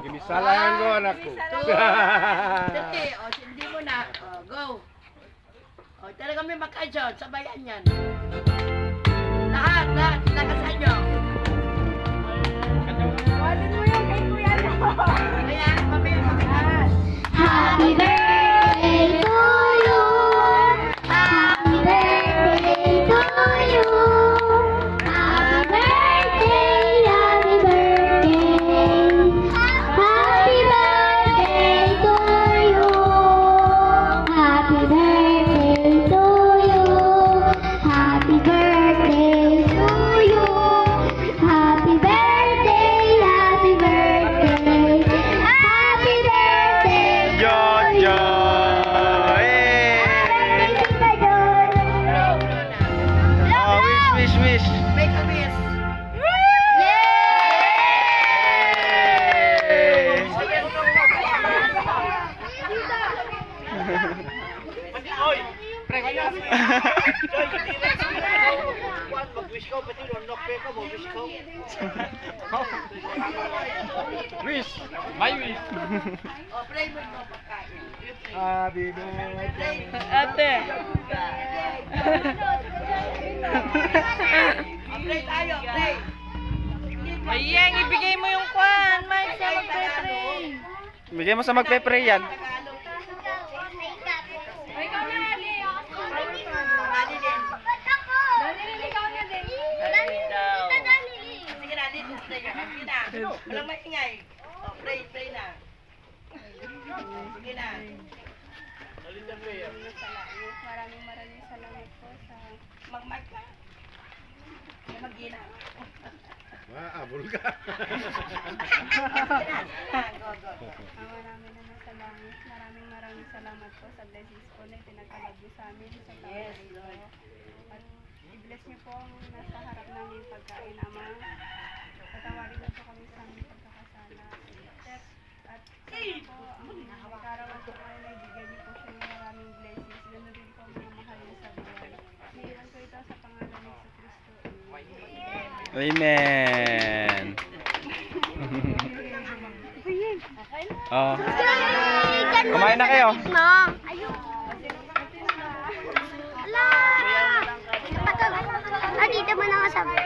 Ginisalayan ko anak ko. Dati, o, hindi mo na. O, go. O, talaga may makasyon. Sabayan yan. Lahat, lakasan nyo. Walin mo yung kay Kuya no. Kaya, mamaya makasyon. Happy birthday to you. Happy birthday to you. Happy birthday, happy birthday. Happy birthday to you. Happy birthday to you. Happy birthday to you. Happy birthday, happy birthday. Happy birthday. Jojo! Oh, wish. Make a wish. Oy, pre kanya. Mag-wish ko pati lunok pe ko wish ko. Wish. My wish. O, pray mo mo pagkain. Happy birthday. Ate. O, pray tayo, pray. Ayan, ibigay mo yung kwan. Mike, sa magpe-pray. Bigay mo sa magpe-pray yan. Ay, ikaw na, Ali. Dali din. Dali, ikaw na din. Sige na, dito. Sige na. Walang maingay. O, pray na. Sige na. Maraming salamat po sa Mag-mark ka. Mag-ina. Maabol ka. Go. Ama namin na nasa langit. Maraming salamat po sa blessings po na itinagkalab niyo sa amin sa taon na ito. At i-bless niyo po ang nasa harap namin pagkain, Ama. Patawarin niyo po kami sa aming pagkakasala. At sana po, ang karawan po kayo na ibigay niyo po siya ng maraming blessings. Ganoon din po ang mga mahal niyo sa buhay. Hinihilan ko ito sa pangalan ni Kristo. Amen. Oh. Kumain na kayo. Ayun. Ala! Ah, dito mo na nga sabi.